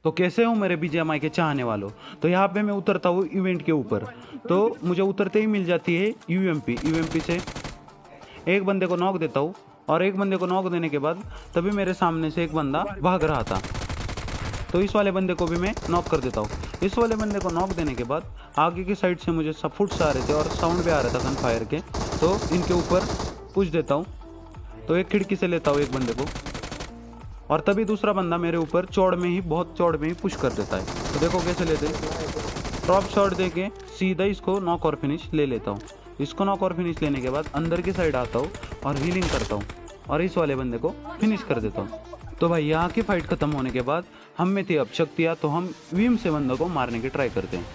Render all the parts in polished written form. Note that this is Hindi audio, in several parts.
तो कैसे हो मेरे BGMI के चाहने वालों। तो यहाँ पे मैं उतरता हूँ इवेंट के ऊपर, तो मुझे उतरते ही मिल जाती है यूएमपी से एक बंदे को नॉक देता हूँ। और एक बंदे को नॉक देने के बाद तभी मेरे सामने से एक बंदा भाग रहा था, तो इस वाले बंदे को भी मैं नॉक कर देता हूँ। इस वाले बंदे को नॉक देने के बाद आगे की साइड से मुझे सब फुट्स आ रहे थे और साउंड भी आ रहा था गन फायर के, तो इनके ऊपर पुश देता हूँ। तो एक खिड़की से लेता हूँ एक बंदे को, और तभी दूसरा बंदा मेरे ऊपर बहुत चौड़ में ही पुश कर देता है। तो देखो कैसे लेते, ड्रॉप शॉट दे के सीधा इसको नॉक और फिनिश ले लेता हूँ। इसको नॉक और फिनिश लेने के बाद अंदर की साइड आता हूँ और हीलिंग करता हूँ और इस वाले बंदे को फिनिश कर देता हूँ। तो भाई यहाँ की फाइट खत्म होने के बाद हम में थी अब शक्तियाँ, तो हम विम से बंदों को मारने की ट्राई करते हैं।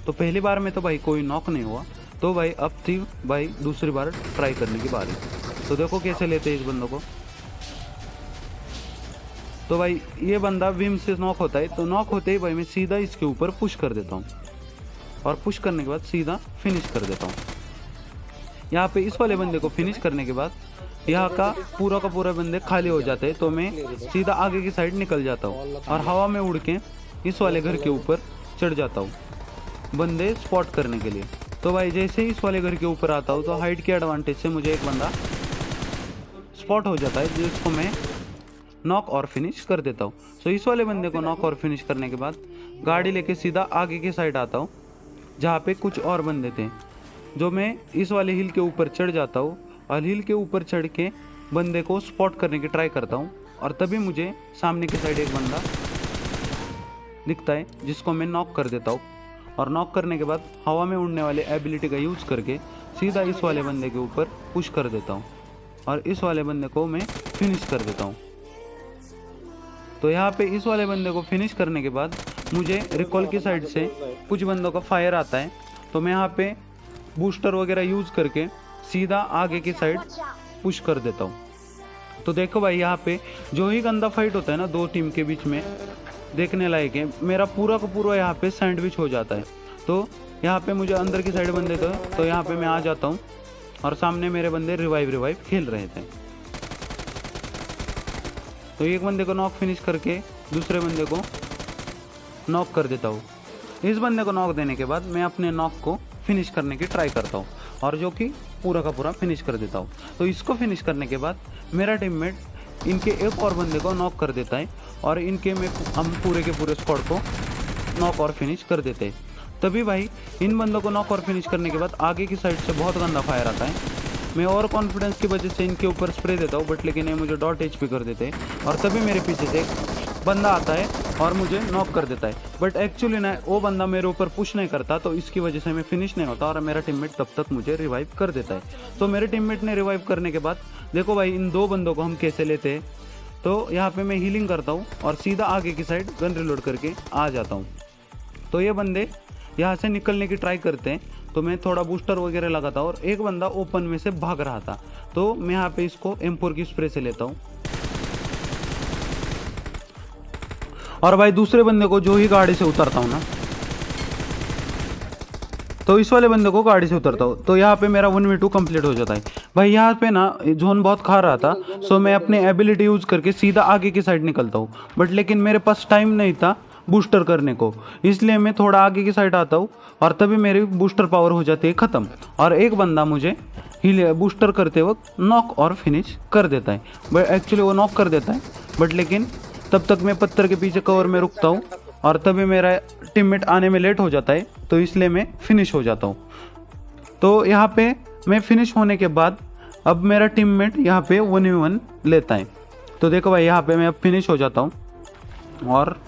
तो पहली बार में तो भाई कोई नॉक नहीं हुआ, तो भाई अब थी भाई दूसरी बार ट्राई करने की बारी। तो देखो कैसे लेते हैं इस बंदों को। तो भाई ये बंदा विम से नॉक होता है, तो नॉक होते ही भाई मैं सीधा इसके ऊपर पुश कर देता हूँ और पुश करने के बाद सीधा फिनिश कर देता हूँ। यहाँ पे इस वाले बंदे को फिनिश करने के बाद यहाँ का पूरा बंदे खाली हो जाते हैं, तो मैं सीधा आगे की साइड निकल जाता हूँ और हवा में उड़ के इस वाले घर के ऊपर चढ़ जाता हूँ बंदे स्पॉट करने के लिए। तो भाई जैसे ही इस वाले घर के ऊपर आता हूँ तो हाइट के एडवांटेज से मुझे एक बंदा स्पॉट हो जाता है, जिसको मैं नॉक और फिनिश कर देता हूँ। तो इस वाले बंदे को नॉक और फिनिश करने के बाद गाड़ी लेके सीधा आगे की साइड आता हूँ, जहाँ पे कुछ और बंदे थे, जो मैं इस वाले हिल के ऊपर चढ़ जाता हूँ और हिल के ऊपर चढ़ के बंदे को स्पॉट करने की ट्राई करता हूँ। और तभी मुझे सामने की साइड एक बंदा दिखता है, जिसको मैं नॉक कर देता हूँ। और नॉक करने के बाद हवा में उड़ने वाले एबिलिटी का यूज़ करके सीधा इस वाले बंदे के ऊपर पुश कर देता हूँ और इस वाले बंदे को मैं फिनिश कर देता हूँ। तो यहाँ पे इस वाले बंदे को फिनिश करने के बाद मुझे रिकॉल की साइड से कुछ बंदों का फायर आता है, तो मैं यहाँ पे बूस्टर वगैरह यूज़ करके सीधा आगे की साइड पुश कर देता हूँ। तो देखो भाई यहाँ पे जो ही गंदा फाइट होता है ना दो टीम के बीच में, देखने लायक है। मेरा पूरा का पूरा यहाँ पे सैंडविच हो जाता है। तो यहाँ पे मुझे अंदर की साइड बंदे तो यहाँ पे मैं आ जाता हूँ और सामने मेरे बंदे रिवाइव खेल रहे थे। तो एक बंदे को नॉक फिनिश करके दूसरे बंदे को नॉक कर देता हूँ। इस बंदे को नॉक देने के बाद मैं अपने नॉक को फिनिश करने की ट्राई करता हूँ और जो कि पूरा का पूरा फिनिश कर देता हूँ। तो इसको फिनिश करने के बाद मेरा टीममेट इनके एक और बंदे को नॉक कर देता है और इनके में हम पूरे के पूरे स्क्वाड को नॉक और फिनिश कर देते हैं। तभी भाई इन बंदों को नॉक और फिनिश करने के बाद आगे की साइड से बहुत गंदा फायर आता है। मैं और कॉन्फिडेंस की वजह से इनके ऊपर स्प्रे देता हूँ, बट लेकिन ये मुझे डॉट HP कर देते हैं। और तभी मेरे पीछे से एक बंदा आता है और मुझे नॉक कर देता है, बट एक्चुअली ना वो बंदा मेरे ऊपर पुश नहीं करता, तो इसकी वजह से मैं फिनिश नहीं होता और मेरा टीममेट तब तक मुझे रिवाइव कर देता है। तो मेरे टीममेट ने रिवाइव करने के बाद देखो भाई इन दो बंदों को हम कैसे लेते हैं। तो यहाँ पे मैं हीलिंग करता हूँ और सीधा आगे की साइड गन रिलोड करके आ जाता हूँ। तो ये बंदे यहाँ से निकलने की ट्राई करते हैं, तो मैं थोड़ा बूस्टर वगैरह लगाता हूँ और एक बंदा ओपन में से भाग रहा था, तो मैं यहाँ पे इसको M4 की स्प्रे से लेता हूँ। और भाई दूसरे बंदे को जो ही गाड़ी से उतरता हूँ ना, तो इस वाले बंदे को गाड़ी से उतरता हूँ, तो यहाँ पे मेरा 1v2 कंप्लीट हो जाता है। भाई यहाँ पे ना जोन बहुत खा रहा था, सो मैं अपने एबिलिटी यूज़ करके सीधा आगे की साइड निकलता हूँ, बट लेकिन मेरे पास टाइम नहीं था बूस्टर करने को, इसलिए मैं थोड़ा आगे की साइड आता हूँ और तभी मेरी बूस्टर पावर हो जाती है ख़त्म और एक बंदा मुझे बूस्टर करते वक्त नॉक और फिनिश कर देता है। बट एक्चुअली वो नॉक कर देता है, बट लेकिन तब तक मैं पत्थर के पीछे कवर में रुकता हूँ और तभी मेरा टीममेट आने में लेट हो जाता है, तो इसलिए मैं फिनिश हो जाता हूँ। तो यहाँ पे मैं फिनिश होने के बाद अब मेरा टीममेट यहाँ पे 1v1 लेता है। तो देखो भाई यहाँ पे मैं अब फिनिश हो जाता हूँ और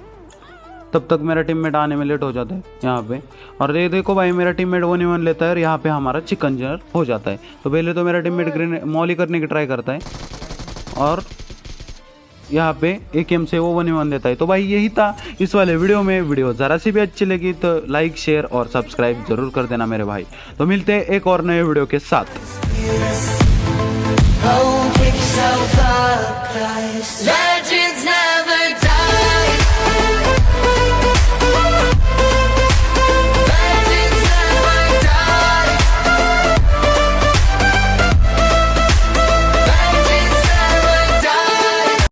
तब तक मेरा टीममेट आने में लेट हो जाता है यहाँ पे। और ये देखो भाई मेरा टीममेट 1v1 लेता है और यहाँ पे हमारा चिकन डिनर हो जाता है। तो पहले तो मेरा टीममेट मॉली करने की ट्राई करता है और यहाँ पे AKM से वो 1v1 देता है। तो भाई यही था इस वाले वीडियो में। वीडियो ज़रा सी भी अच्छी लगी तो लाइक शेयर और सब्सक्राइब जरूर कर देना मेरे भाई। तो मिलते हैं एक और नए वीडियो के साथ।